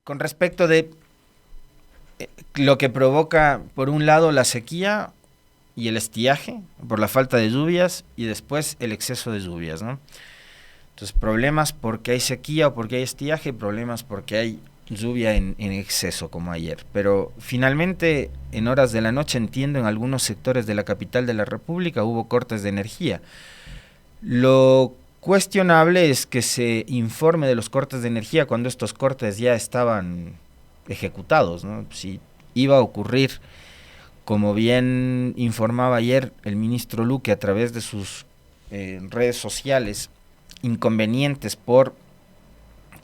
con respecto de lo que provoca, por un lado, la sequía y el estiaje, por la falta de lluvias, y después el exceso de lluvias, ¿no? Entonces, problemas porque hay sequía o porque hay estiaje, problemas porque hay lluvia en exceso, como ayer. Pero finalmente, en horas de la noche, entiendo, en algunos sectores de la capital de la República hubo cortes de energía. Lo cuestionable es que se informe de los cortes de energía cuando estos cortes ya estaban ejecutados, ¿no? Si iba a ocurrir, como bien informaba ayer el ministro Luque a través de sus redes sociales, inconvenientes por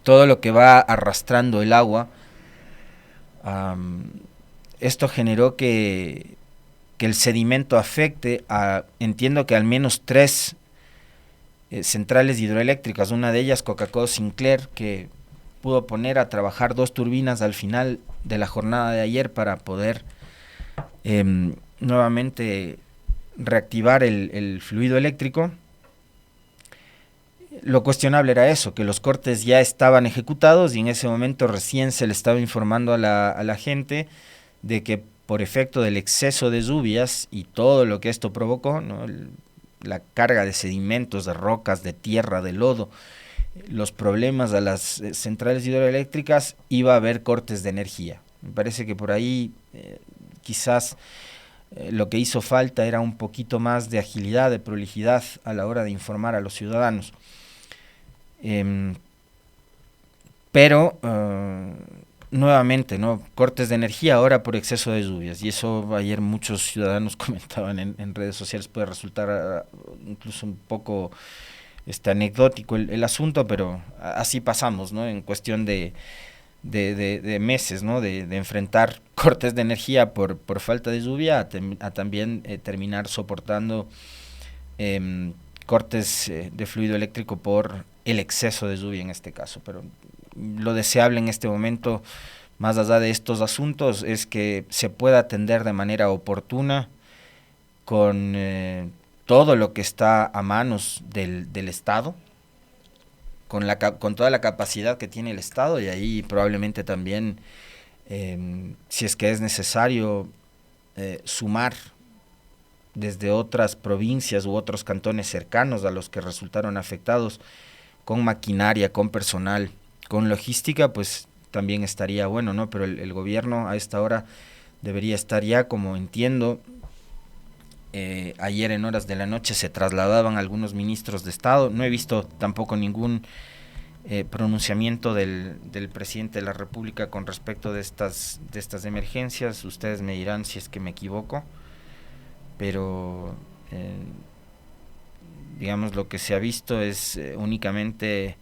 todo lo que va arrastrando el agua, esto generó que el sedimento afecte a, entiendo que al menos 3 centrales hidroeléctricas, una de ellas Coca-Cola Sinclair, que pudo poner a trabajar 2 turbinas al final de la jornada de ayer para poder nuevamente reactivar el fluido eléctrico. Lo cuestionable era eso, que los cortes ya estaban ejecutados y en ese momento recién se le estaba informando a la gente de que por efecto del exceso de lluvias y todo lo que esto provocó, ¿no? La carga de sedimentos, de rocas, de tierra, de lodo, los problemas a las centrales hidroeléctricas, iba a haber cortes de energía. Me parece que por ahí quizás lo que hizo falta era un poquito más de agilidad, de prolijidad a la hora de informar a los ciudadanos. Pero nuevamente, ¿no? Cortes de energía ahora por exceso de lluvias, y eso ayer muchos ciudadanos comentaban en redes sociales. Puede resultar incluso un poco anecdótico el asunto, pero así pasamos, ¿no? En cuestión de meses, ¿no? De enfrentar cortes de energía por falta de lluvia a también terminar soportando cortes de fluido eléctrico por el exceso de lluvia en este caso. Pero lo deseable en este momento, más allá de estos asuntos, es que se pueda atender de manera oportuna con todo lo que está a manos del Estado, con toda la capacidad que tiene el Estado, y ahí probablemente también, si es que es necesario, sumar desde otras provincias u otros cantones cercanos a los que resultaron afectados, con maquinaria, con personal, con logística, pues también estaría bueno, ¿no? Pero el gobierno a esta hora debería estar ya, como entiendo, ayer en horas de la noche se trasladaban algunos ministros de Estado. No he visto tampoco ningún pronunciamiento del presidente de la República con respecto de estas emergencias. Ustedes me dirán si es que me equivoco, pero digamos, lo que se ha visto es únicamente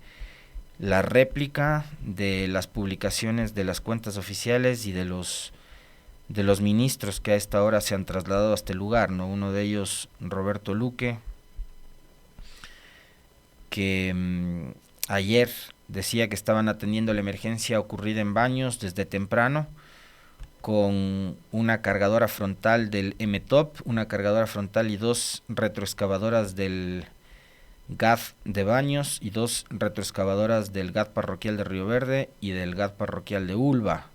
la réplica de las publicaciones de las cuentas oficiales y de los ministros que a esta hora se han trasladado a este lugar, ¿no? Uno de ellos, Roberto Luque, que ayer decía que estaban atendiendo la emergencia ocurrida en Baños desde temprano, con una cargadora frontal del M-Top, una cargadora frontal y 2 retroexcavadoras del GAF de Baños y 2 retroexcavadoras del GAT parroquial de Río Verde y del GAT parroquial de Ulva.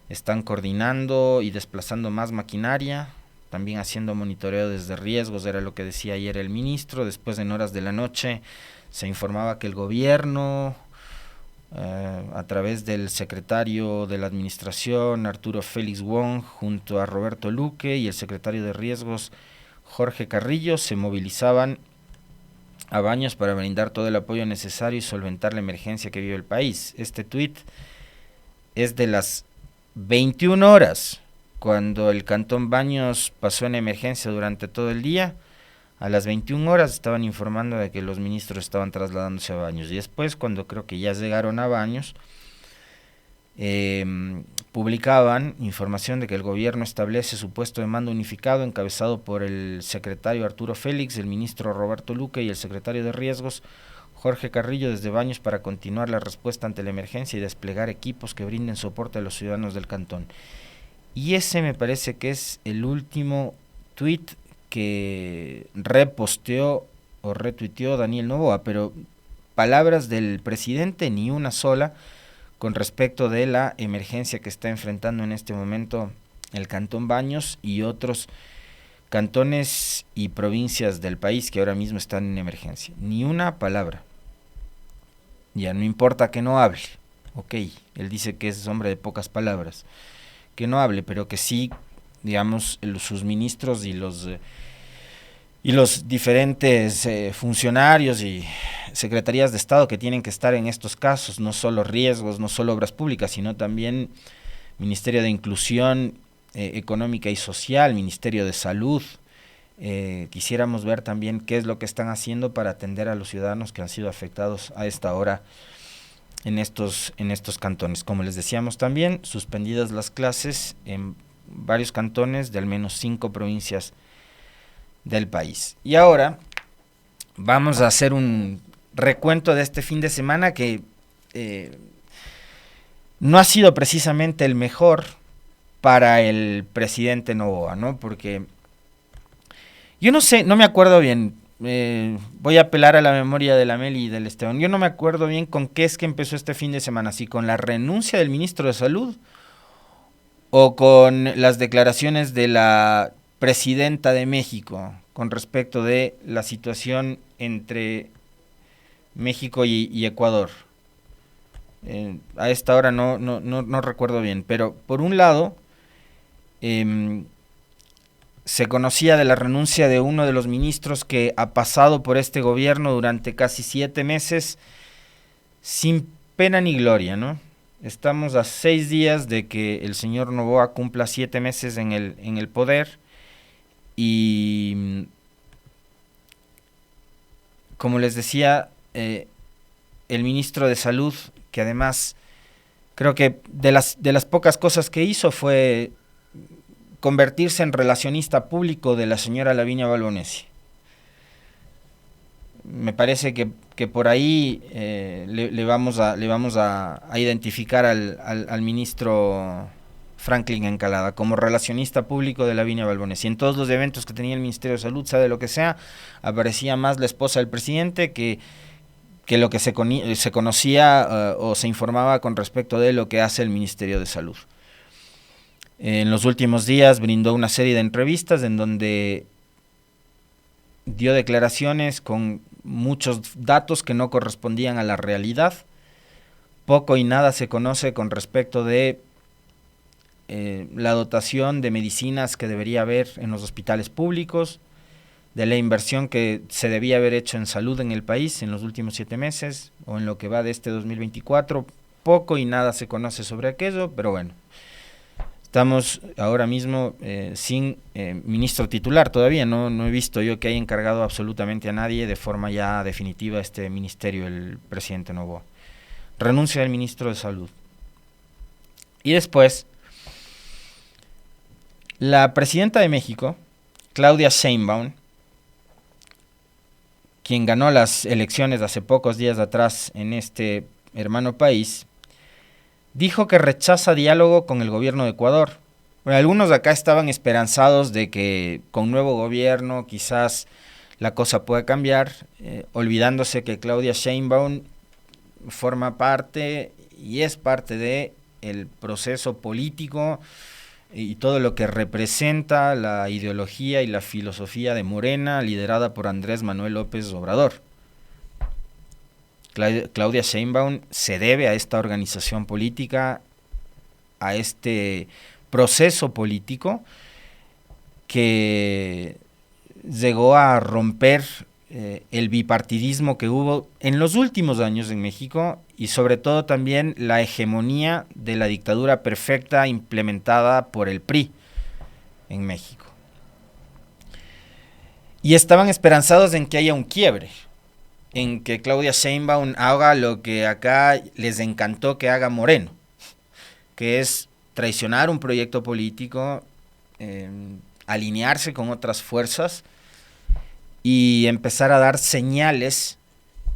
Están coordinando y desplazando más maquinaria, también haciendo monitoreo desde riesgos, era lo que decía ayer el ministro. Después, en horas de la noche, se informaba que el gobierno, a través del secretario de la administración, Arturo Félix Wong, junto a Roberto Luque y el secretario de riesgos, Jorge Carrillo, se movilizaban a Baños para brindar todo el apoyo necesario y solventar la emergencia que vive el país. Este tuit es de las 21 horas, cuando el Cantón Baños pasó en emergencia durante todo el día. A las 21 horas estaban informando de que los ministros estaban trasladándose a Baños, y después, cuando creo que ya llegaron a Baños, publicaban información de que el gobierno establece su puesto de mando unificado encabezado por el secretario Arturo Félix, el ministro Roberto Luque y el secretario de riesgos Jorge Carrillo desde Baños, para continuar la respuesta ante la emergencia y desplegar equipos que brinden soporte a los ciudadanos del cantón. Y ese me parece que es el último tuit que reposteó o retuiteó Daniel Noboa, pero palabras del presidente ni una sola con respecto de la emergencia que está enfrentando en este momento el Cantón Baños y otros cantones y provincias del país que ahora mismo están en emergencia. Ni una palabra. Ya no importa que no hable. Ok, él dice que es hombre de pocas palabras. Que no hable, pero que sí, digamos, sus ministros y los diferentes funcionarios y secretarías de Estado que tienen que estar en estos casos, no solo riesgos, no solo obras públicas, sino también Ministerio de Inclusión Económica y Social, Ministerio de Salud. Quisiéramos ver también qué es lo que están haciendo para atender a los ciudadanos que han sido afectados a esta hora en estos cantones. Como les decíamos también, suspendidas las clases en varios cantones de al menos 5 provincias del país. Y ahora vamos a hacer un recuento de este fin de semana que no ha sido precisamente el mejor para el presidente Noboa, ¿no? Porque yo no sé, no me acuerdo bien, voy a apelar a la memoria de la Meli y del Esteban, yo no me acuerdo bien con qué es que empezó este fin de semana, si con la renuncia del ministro de Salud o con las declaraciones de la presidenta de México con respecto de la situación entre México y Ecuador. A esta hora no recuerdo bien, pero por un lado se conocía de la renuncia de uno de los ministros que ha pasado por este gobierno durante casi 7 meses sin pena ni gloria, ¿no? Estamos a 6 días de que el señor Noboa cumpla 7 meses en el poder y, como les decía, el ministro de Salud, que además creo que de las pocas cosas que hizo fue convertirse en relacionista público de la señora Lavinia Balbonesi. Me parece que por ahí le vamos a identificar al ministro Franklin Encalada como relacionista público de Lavinia Balbonesi. En todos los eventos que tenía el Ministerio de Salud, sea de lo que sea, aparecía más la esposa del presidente que lo que se conocía o se informaba con respecto de lo que hace el Ministerio de Salud. En los últimos días brindó una serie de entrevistas en donde dio declaraciones con muchos datos que no correspondían a la realidad. Poco y nada se conoce con respecto de la dotación de medicinas que debería haber en los hospitales públicos, de la inversión que se debía haber hecho en salud en el país en los últimos 7 meses o en lo que va de este 2024. Poco y nada se conoce sobre aquello, pero bueno. Estamos ahora mismo sin ministro titular todavía, no he visto yo que haya encargado absolutamente a nadie de forma ya definitiva este ministerio, el presidente Noboa. Renuncia del ministro de Salud. Y después, la presidenta de México, Claudia Sheinbaum, quien ganó las elecciones hace pocos días atrás en este hermano país, dijo que rechaza diálogo con el gobierno de Ecuador. Bueno, algunos de acá estaban esperanzados de que con nuevo gobierno quizás la cosa pueda cambiar, olvidándose que Claudia Sheinbaum forma parte y es parte de el proceso político y todo lo que representa la ideología y la filosofía de Morena, liderada por Andrés Manuel López Obrador. Claudia Sheinbaum se debe a esta organización política, a este proceso político que llegó a romper el bipartidismo que hubo en los últimos años en México y sobre todo también la hegemonía de la dictadura perfecta implementada por el PRI en México. Y estaban esperanzados en que haya un quiebre, en que Claudia Sheinbaum haga lo que acá les encantó que haga Moreno, que es traicionar un proyecto político, alinearse con otras fuerzas y empezar a dar señales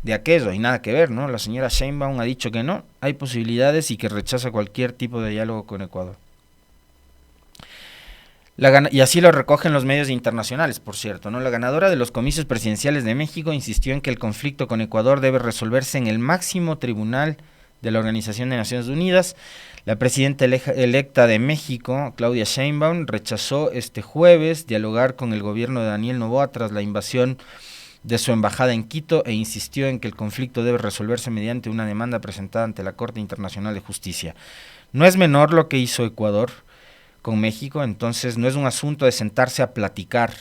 de aquello. Hay nada que ver, ¿no? La señora Sheinbaum ha dicho que no, hay posibilidades y que rechaza cualquier tipo de diálogo con Ecuador. Y así lo recogen los medios internacionales, por cierto, ¿no? La ganadora de los comicios presidenciales de México insistió en que el conflicto con Ecuador debe resolverse en el máximo tribunal de la Organización de Naciones Unidas. La presidenta electa de México, Claudia Sheinbaum, rechazó este jueves dialogar con el gobierno de Daniel Noboa tras la invasión de su embajada en Quito e insistió en que el conflicto debe resolverse mediante una demanda presentada ante la Corte Internacional de Justicia. No es menor lo que hizo Ecuador con México, entonces no es un asunto de sentarse a platicar,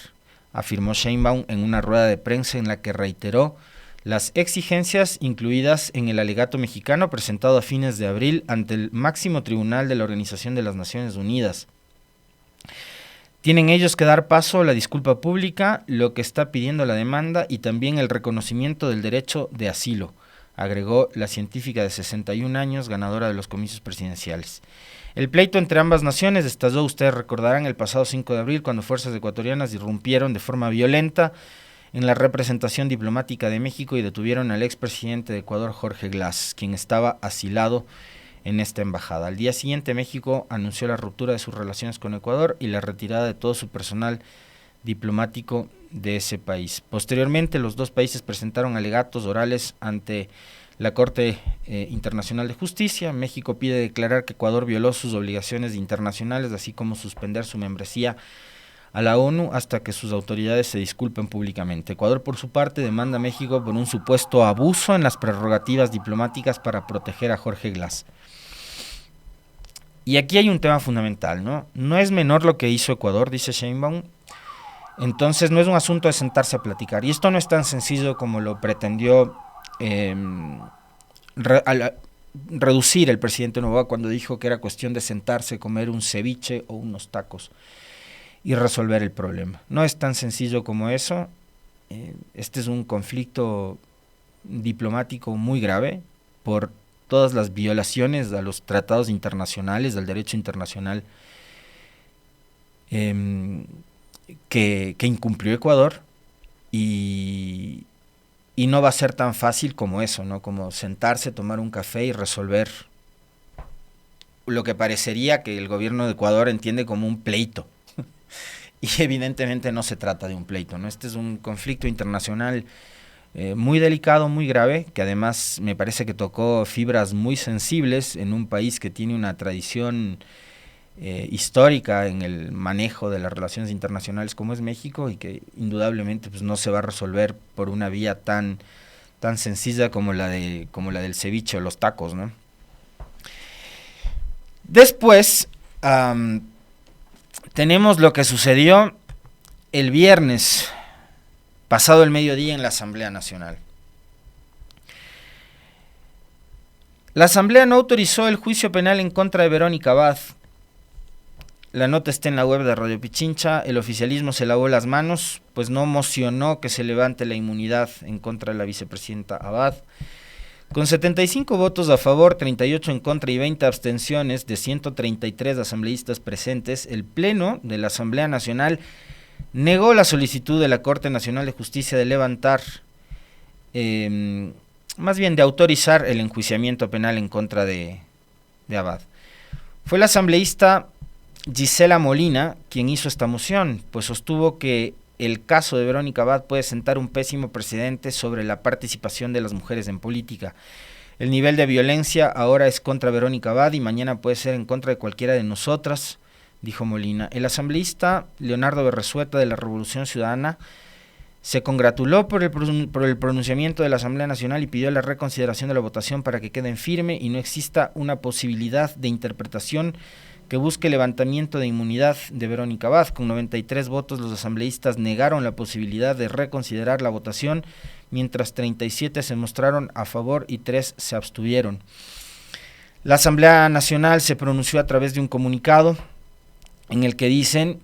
afirmó Sheinbaum en una rueda de prensa en la que reiteró las exigencias incluidas en el alegato mexicano presentado a fines de abril ante el máximo tribunal de la Organización de las Naciones Unidas. Tienen ellos que dar paso a la disculpa pública, lo que está pidiendo la demanda y también el reconocimiento del derecho de asilo, agregó la científica de 61 años, ganadora de los comicios presidenciales. El pleito entre ambas naciones estalló, ustedes recordarán, el pasado 5 de abril, cuando fuerzas ecuatorianas irrumpieron de forma violenta en la representación diplomática de México y detuvieron al expresidente de Ecuador, Jorge Glass, quien estaba asilado en esta embajada. Al día siguiente, México anunció la ruptura de sus relaciones con Ecuador y la retirada de todo su personal diplomático de ese país. Posteriormente, los dos países presentaron alegatos orales ante la Corte Internacional de Justicia. México pide declarar que Ecuador violó sus obligaciones internacionales, así como suspender su membresía a la ONU hasta que sus autoridades se disculpen públicamente. Ecuador, por su parte, demanda a México por un supuesto abuso en las prerrogativas diplomáticas para proteger a Jorge Glass. Y aquí hay un tema fundamental, ¿no? No es menor lo que hizo Ecuador, dice Sheinbaum. Entonces no es un asunto de sentarse a platicar. Y esto no es tan sencillo como lo pretendió reducir el presidente Noboa cuando dijo que era cuestión de sentarse, comer un ceviche o unos tacos y resolver el problema. No es tan sencillo como eso. Este es un conflicto diplomático muy grave por todas las violaciones a los tratados internacionales, al derecho internacional que incumplió Ecuador, y no va a ser tan fácil como eso, ¿no? Como sentarse, tomar un café y resolver lo que parecería que el gobierno de Ecuador entiende como un pleito. Y evidentemente no se trata de un pleito, ¿no? Este es un conflicto internacional muy delicado, muy grave, que además me parece que tocó fibras muy sensibles en un país que tiene una tradición histórica en el manejo de las relaciones internacionales como es México, y que indudablemente pues no se va a resolver por una vía tan sencilla como la del ceviche o los tacos, ¿no? Después tenemos lo que sucedió el viernes pasado el mediodía en la Asamblea Nacional. La Asamblea no autorizó el juicio penal en contra de Verónica Abad. La nota está en la web de Radio Pichincha. El oficialismo se lavó las manos, pues no mocionó que se levante la inmunidad en contra de la vicepresidenta Abad. Con 75 votos a favor, 38 en contra y 20 abstenciones de 133 asambleístas presentes, el Pleno de la Asamblea Nacional negó la solicitud de la Corte Nacional de Justicia de levantar, más bien de autorizar el enjuiciamiento penal en contra de Abad. Fue la asambleísta Gisela Molina quien hizo esta moción, pues sostuvo que el caso de Verónica Abad puede sentar un pésimo precedente sobre la participación de las mujeres en política. El nivel de violencia ahora es contra Verónica Abad y mañana puede ser en contra de cualquiera de nosotras, dijo Molina. El asambleísta Leonardo Berresueta de la Revolución Ciudadana se congratuló por el pronunciamiento de la Asamblea Nacional y pidió la reconsideración de la votación para que quede firme y no exista una posibilidad de interpretación que busque el levantamiento de inmunidad de Verónica Abad. Con 93 votos, los asambleístas negaron la posibilidad de reconsiderar la votación, mientras 37 se mostraron a favor y 3 se abstuvieron. La Asamblea Nacional se pronunció a través de un comunicado en el que dicen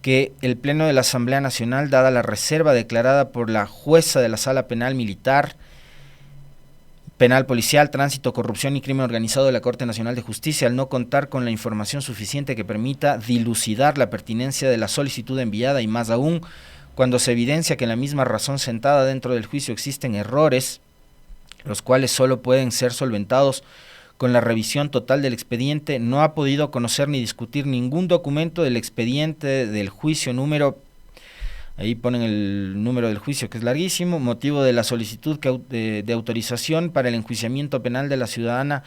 que el Pleno de la Asamblea Nacional, dada la reserva declarada por la jueza de la Sala Penal Militar, Penal Policial, Tránsito, Corrupción y Crimen Organizado de la Corte Nacional de Justicia, al no contar con la información suficiente que permita dilucidar la pertinencia de la solicitud enviada, y más aún cuando se evidencia que en la misma razón sentada dentro del juicio existen errores, los cuales solo pueden ser solventados con la revisión total del expediente, no ha podido conocer ni discutir ningún documento del expediente del juicio número Ahí ponen el número del juicio, que es larguísimo. Motivo de la solicitud de autorización para el enjuiciamiento penal de la ciudadana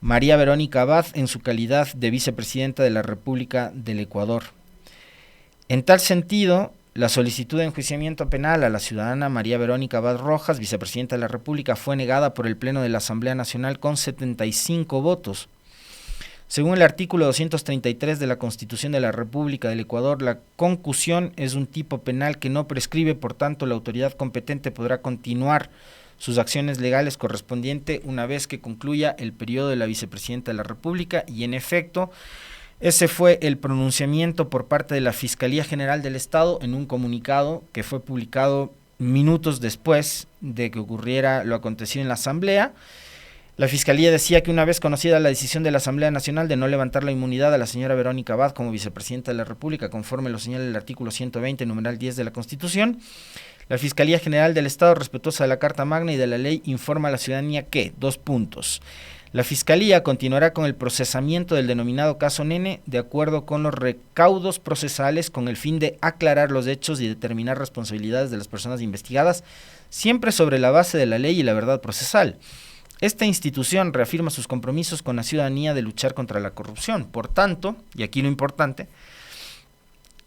María Verónica Abad en su calidad de vicepresidenta de la República del Ecuador. En tal sentido, la solicitud de enjuiciamiento penal a la ciudadana María Verónica Abad Rojas, vicepresidenta de la República, fue negada por el Pleno de la Asamblea Nacional con 75 votos. Según el artículo 233 de la Constitución de la República del Ecuador, la concusión es un tipo penal que no prescribe, por tanto, la autoridad competente podrá continuar sus acciones legales correspondientes una vez que concluya el periodo de la vicepresidenta de la República, y en efecto, ese fue el pronunciamiento por parte de la Fiscalía General del Estado en un comunicado que fue publicado minutos después de que ocurriera lo acontecido en la Asamblea. La Fiscalía decía que una vez conocida la decisión de la Asamblea Nacional de no levantar la inmunidad a la señora Verónica Abad como vicepresidenta de la República, conforme lo señala el artículo 120, numeral 10 de la Constitución, la Fiscalía General del Estado, respetuosa de la Carta Magna y de la ley, informa a la ciudadanía que, la Fiscalía continuará con el procesamiento del denominado caso Nene de acuerdo con los recaudos procesales con el fin de aclarar los hechos y determinar responsabilidades de las personas investigadas, siempre sobre la base de la ley y la verdad procesal. Esta institución reafirma sus compromisos con la ciudadanía de luchar contra la corrupción. Por tanto, y aquí lo importante,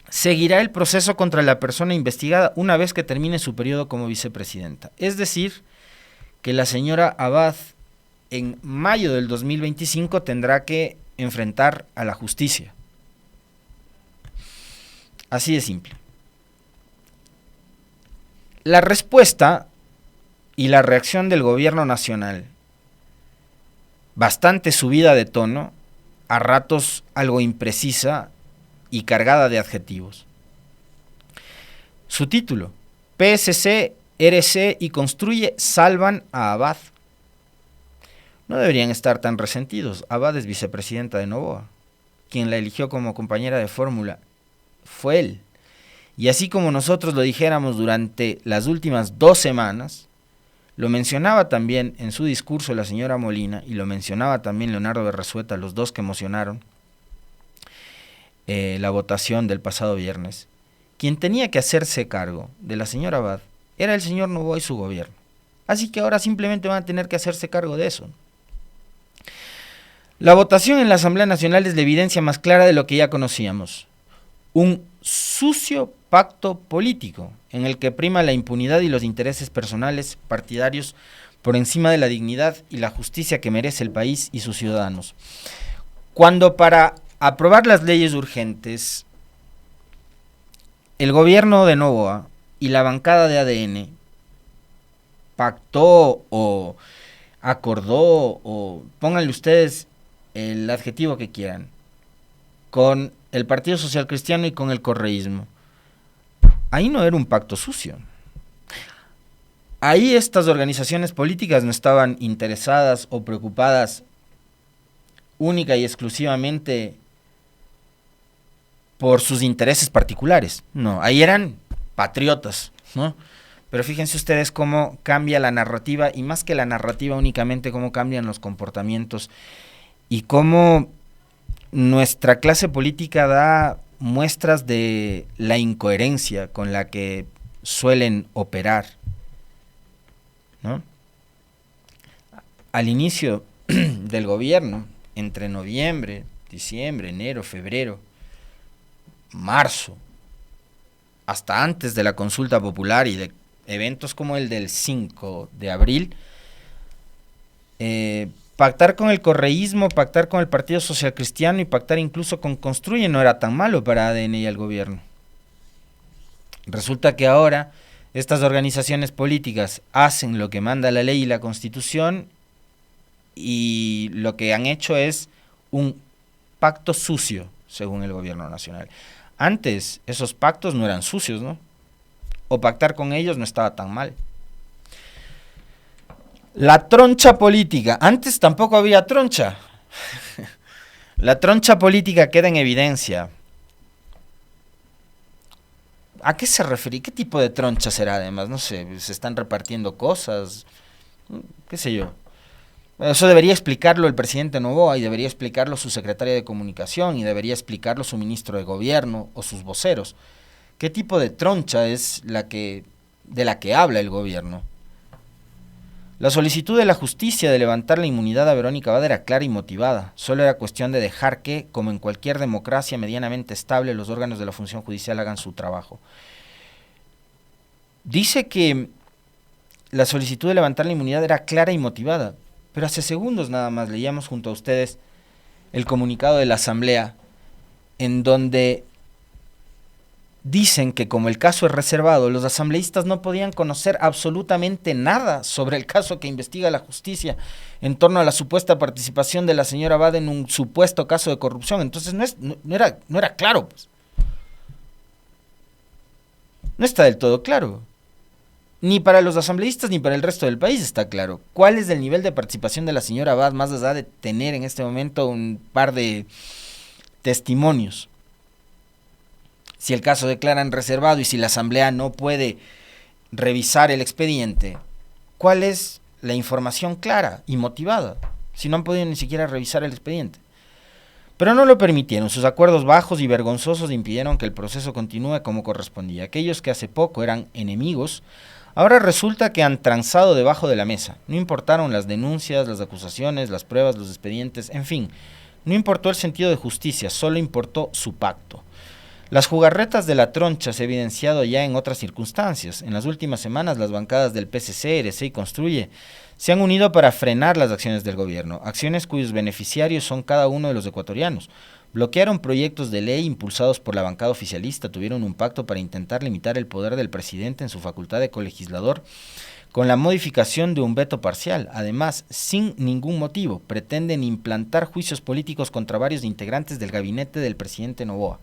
seguirá el proceso contra la persona investigada una vez que termine su periodo como vicepresidenta. Es decir, que la señora Abad en mayo del 2025 tendrá que enfrentar a la justicia. Así de simple. La respuesta y la reacción del gobierno nacional, bastante subida de tono, a ratos algo imprecisa y cargada de adjetivos. Su título: PSC, RC y Construye salvan a Abad. No deberían estar tan resentidos. Abad es vicepresidenta de Noboa. Quien la eligió como compañera de fórmula fue él. Y así como nosotros lo dijéramos durante las últimas 2 semanas, lo mencionaba también en su discurso la señora Molina y lo mencionaba también Leonardo Berrazueta, los dos que emocionaron la votación del pasado viernes. Quien tenía que hacerse cargo de la señora Abad era el señor Noboa y su gobierno. Así que ahora simplemente van a tener que hacerse cargo de eso. La votación en la Asamblea Nacional es la evidencia más clara de lo que ya conocíamos. Un sucio pacto político en el que prima la impunidad y los intereses personales partidarios por encima de la dignidad y la justicia que merece el país y sus ciudadanos. Cuando para aprobar las leyes urgentes, el gobierno de Noboa y la bancada de ADN pactó o acordó, o pónganle ustedes el adjetivo que quieran, con el Partido Social Cristiano y con el correísmo, ahí no era un pacto sucio. Ahí estas organizaciones políticas no estaban interesadas o preocupadas única y exclusivamente por sus intereses particulares. No, ahí eran patriotas, ¿no? Pero fíjense ustedes cómo cambia la narrativa, y más que la narrativa únicamente, cómo cambian los comportamientos y cómo nuestra clase política da muestras de la incoherencia con la que suelen operar, ¿no? Al inicio del gobierno, entre noviembre, diciembre, enero, febrero, marzo, hasta antes de la consulta popular y de eventos como el del 5 de abril, pactar con el correísmo, pactar con el Partido Social Cristiano y pactar incluso con Construye no era tan malo para ADN y el gobierno. Resulta que ahora estas organizaciones políticas hacen lo que manda la ley y la Constitución, y lo que han hecho es un pacto sucio, según el gobierno nacional. Antes esos pactos no eran sucios, ¿no? O pactar con ellos no estaba tan mal. La troncha política. Antes tampoco había troncha. La troncha política queda en evidencia. ¿A qué se refiere? ¿Qué tipo de troncha será además? No sé, se están repartiendo cosas, qué sé yo. Eso debería explicarlo el presidente Noboa, y debería explicarlo su secretaria de Comunicación, y debería explicarlo su ministro de Gobierno o sus voceros. ¿Qué tipo de troncha es de la que habla el gobierno? La solicitud de la justicia de levantar la inmunidad a Verónica Abad era clara y motivada. Solo era cuestión de dejar que, como en cualquier democracia medianamente estable, los órganos de la función judicial hagan su trabajo. Dice que la solicitud de levantar la inmunidad era clara y motivada, pero hace segundos nada más leíamos junto a ustedes el comunicado de la Asamblea, en donde dicen que como el caso es reservado, los asambleístas no podían conocer absolutamente nada sobre el caso que investiga la justicia en torno a la supuesta participación de la señora Abad en un supuesto caso de corrupción. Entonces no era claro, pues. No está del todo claro. Ni para los asambleístas ni para el resto del país está claro. ¿Cuál es el nivel de participación de la señora Abad, más allá de tener en este momento un par de testimonios? Si el caso declaran reservado y si la Asamblea no puede revisar el expediente, ¿cuál es la información clara y motivada? Si no han podido ni siquiera revisar el expediente. Pero no lo permitieron. Sus acuerdos bajos y vergonzosos impidieron que el proceso continúe como correspondía. Aquellos que hace poco eran enemigos, ahora resulta que han transado debajo de la mesa. No importaron las denuncias, las acusaciones, las pruebas, los expedientes, en fin. No importó el sentido de justicia, solo importó su pacto. Las jugarretas de la troncha se han evidenciado ya en otras circunstancias. En las últimas semanas, las bancadas del PSC, RC y Construye se han unido para frenar las acciones del gobierno, acciones cuyos beneficiarios son cada uno de los ecuatorianos. Bloquearon proyectos de ley impulsados por la bancada oficialista, tuvieron un pacto para intentar limitar el poder del presidente en su facultad de colegislador con la modificación de un veto parcial. Además, sin ningún motivo, pretenden implantar juicios políticos contra varios integrantes del gabinete del presidente Noboa.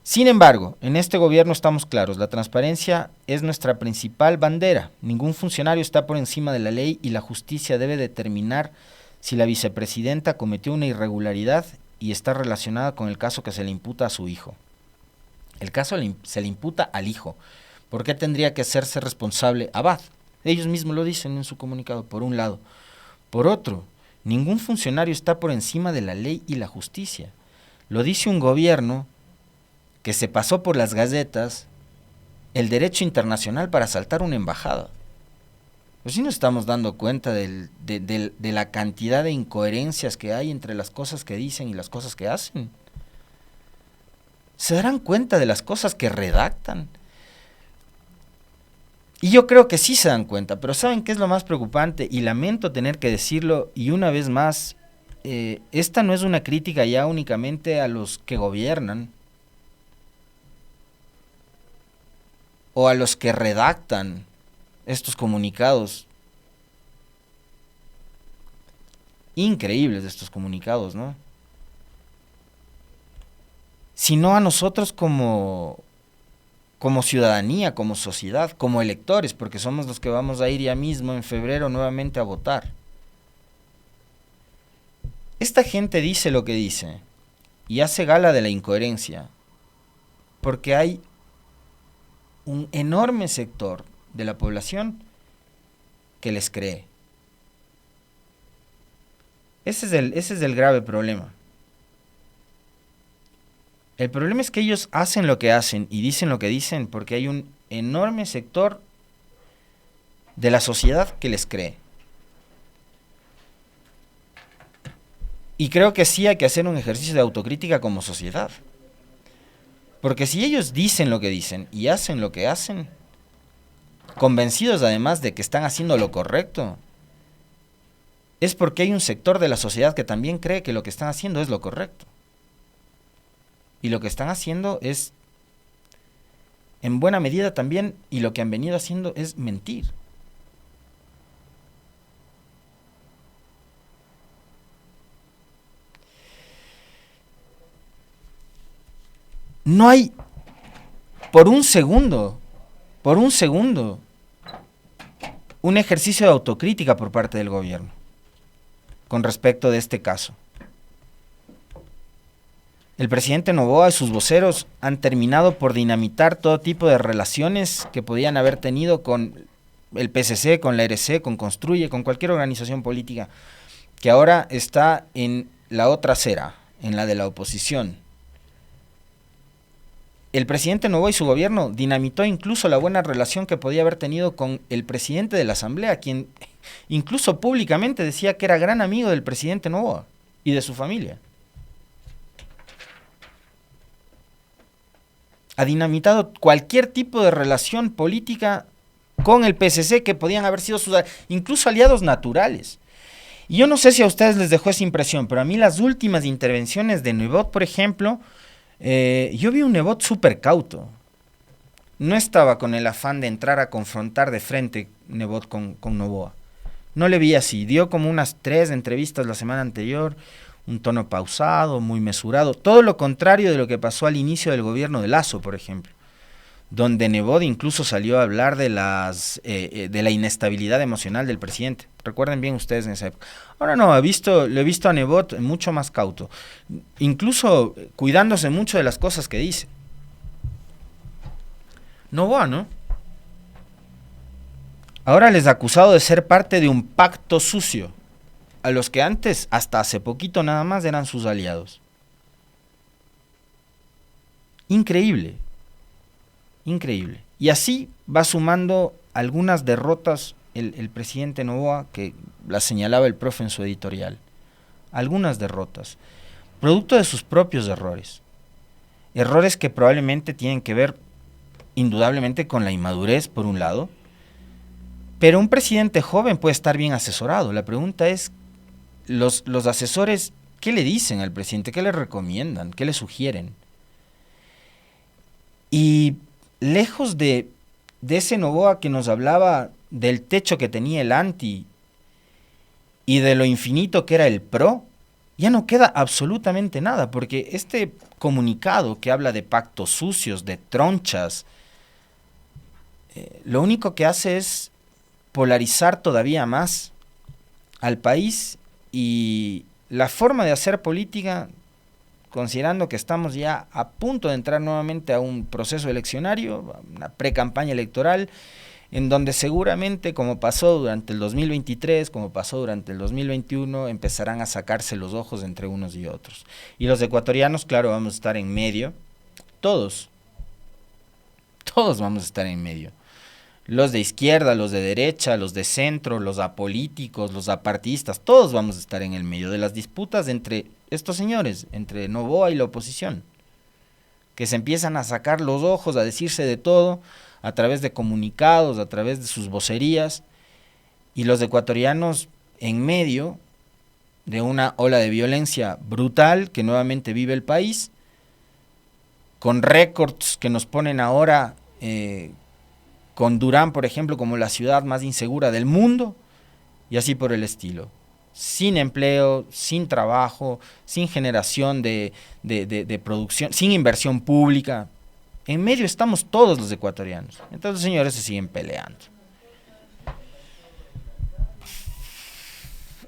Sin embargo, en este gobierno estamos claros, la transparencia es nuestra principal bandera. Ningún funcionario está por encima de la ley y la justicia debe determinar si la vicepresidenta cometió una irregularidad y está relacionada con el caso que se le imputa a su hijo. El caso se le imputa al hijo. ¿Por qué tendría que hacerse responsable Abad? Ellos mismos lo dicen en su comunicado, por un lado. Por otro, ningún funcionario está por encima de la ley y la justicia. Lo dice un gobierno que se pasó por las gacetas el derecho internacional para asaltar una embajada. Pues sí nos estamos dando cuenta de la cantidad de incoherencias que hay entre las cosas que dicen y las cosas que hacen. ¿Se darán cuenta de las cosas que redactan? Y yo creo que sí se dan cuenta, pero ¿saben qué es lo más preocupante? Y lamento tener que decirlo, y una vez más, esta no es una crítica ya únicamente a los que gobiernan, o a los que redactan estos comunicados. Increíbles estos comunicados, ¿no? Sino a nosotros como ciudadanía, como sociedad, como electores, porque somos los que vamos a ir ya mismo en febrero nuevamente a votar. Esta gente dice lo que dice y hace gala de la incoherencia, porque hay un enorme sector de la población que les cree. Ese es el grave problema. El problema es que ellos hacen lo que hacen y dicen lo que dicen porque hay un enorme sector de la sociedad que les cree. Y creo que sí hay que hacer un ejercicio de autocrítica como sociedad. Porque si ellos dicen lo que dicen y hacen lo que hacen, convencidos además de que están haciendo lo correcto, es porque hay un sector de la sociedad que también cree que lo que están haciendo es lo correcto. Y lo que están haciendo es, en buena medida también, y lo que han venido haciendo es mentir. No hay, por un segundo, un ejercicio de autocrítica por parte del gobierno con respecto de este caso. El presidente Noboa y sus voceros han terminado por dinamitar todo tipo de relaciones que podían haber tenido con el PSC, con la RC, con Construye, con cualquier organización política que ahora está en la otra acera, en la de la oposición. el presidente Noboa y su gobierno dinamitó incluso la buena relación que podía haber tenido con el presidente de la Asamblea, quien incluso públicamente decía que era gran amigo del presidente Noboa y de su familia. Ha dinamitado cualquier tipo de relación política con el PSC que podían haber sido sus incluso aliados naturales. Y yo no sé si a ustedes les dejó esa impresión, pero a mí las últimas intervenciones de Nebot, por ejemplo, yo vi un Nebot súper cauto. No estaba con el afán de entrar a confrontar de frente Nebot con Noboa. No le vi así. Dio como unas 3 entrevistas la semana anterior, un tono pausado, muy mesurado. Todo lo contrario de lo que pasó al inicio del gobierno de Lasso, por ejemplo, donde Nebot incluso salió a hablar de la inestabilidad emocional del presidente. Recuerden bien ustedes en esa época. Ahora no, lo he visto a Nebot mucho más cauto, incluso cuidándose mucho de las cosas que dice. Noboa, ¿no? Ahora les ha acusado de ser parte de un pacto sucio, a los que antes, hasta hace poquito nada más, eran sus aliados. Increíble, increíble. Y así va sumando algunas derrotas el presidente Noboa, que las señalaba el profe en su editorial. Algunas derrotas, producto de sus propios errores. Errores que probablemente tienen que ver indudablemente con la inmadurez, por un lado, pero un presidente joven puede estar bien asesorado. La pregunta es, los asesores, ¿qué le dicen al presidente? ¿Qué le recomiendan? ¿Qué le sugieren? Y lejos de ese Noboa que nos hablaba del techo que tenía el anti y de lo infinito que era el pro, ya no queda absolutamente nada, porque este comunicado que habla de pactos sucios, de tronchas, lo único que hace es polarizar todavía más al país y la forma de hacer política, considerando que estamos ya a punto de entrar nuevamente a un proceso eleccionario, una pre-campaña electoral, en donde seguramente, como pasó durante el 2023, como pasó durante el 2021, empezarán a sacarse los ojos entre unos y otros. Y los ecuatorianos, claro, vamos a estar en medio, todos vamos a estar en medio. Los de izquierda, los de derecha, los de centro, los apolíticos, los apartidistas, todos vamos a estar en el medio de las disputas entre estos señores, entre Noboa y la oposición, que se empiezan a sacar los ojos, a decirse de todo, a través de comunicados, a través de sus vocerías, y los ecuatorianos en medio de una ola de violencia brutal que nuevamente vive el país, con récords que nos ponen ahora con Durán, por ejemplo, como la ciudad más insegura del mundo, y así por el estilo. Sin empleo, sin trabajo, sin generación de producción, sin inversión pública. En medio estamos todos los ecuatorianos. Entonces los señores se siguen peleando.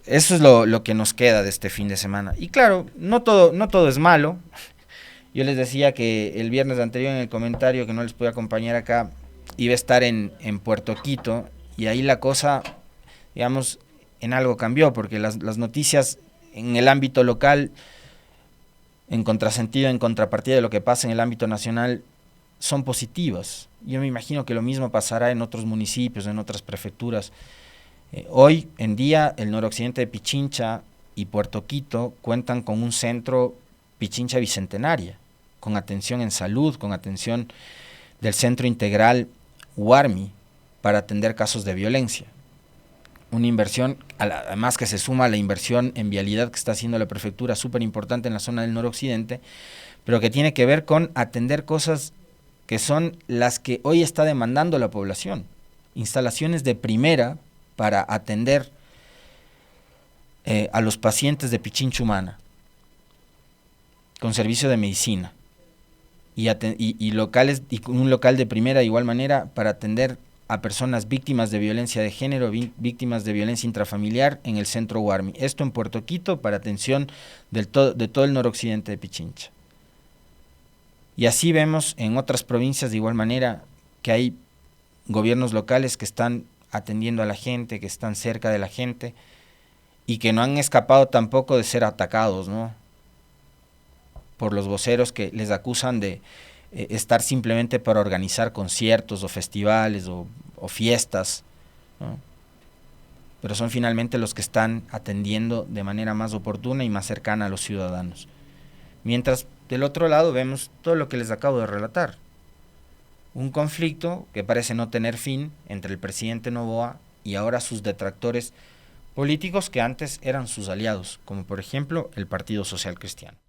Eso es lo que nos queda de este fin de semana. Y claro, no todo es malo. Yo les decía que el viernes anterior en el comentario, que no les pude acompañar acá, iba a estar en Puerto Quito, y ahí la cosa, digamos, en algo cambió, porque las noticias en el ámbito local, en contrasentido, en contrapartida de lo que pasa en el ámbito nacional, son positivas. Yo me imagino que lo mismo pasará en otros municipios, en otras prefecturas. Hoy en día el noroccidente de Pichincha y Puerto Quito cuentan con un centro Pichincha Bicentenaria, con atención en salud, con atención del Centro Integral Huarmi para atender casos de violencia. Una inversión, además que se suma a la inversión en vialidad que está haciendo la prefectura, súper importante en la zona del noroccidente, pero que tiene que ver con atender cosas que son las que hoy está demandando la población. Instalaciones de primera para atender a los pacientes de Pichincha Humana, con servicio de medicina, y locales, y un local de primera de igual manera para atender a personas víctimas de violencia de género, víctimas de violencia intrafamiliar en el centro Huarmi. Esto en Puerto Quito para atención de todo el noroccidente de Pichincha. Y así vemos en otras provincias de igual manera que hay gobiernos locales que están atendiendo a la gente, que están cerca de la gente y que no han escapado tampoco de ser atacados, ¿no?, por los voceros que les acusan de estar simplemente para organizar conciertos o festivales o fiestas, ¿no? Pero son finalmente los que están atendiendo de manera más oportuna y más cercana a los ciudadanos. Mientras del otro lado vemos todo lo que les acabo de relatar. Un conflicto que parece no tener fin entre el presidente Noboa y ahora sus detractores políticos que antes eran sus aliados, como por ejemplo el Partido Social Cristiano.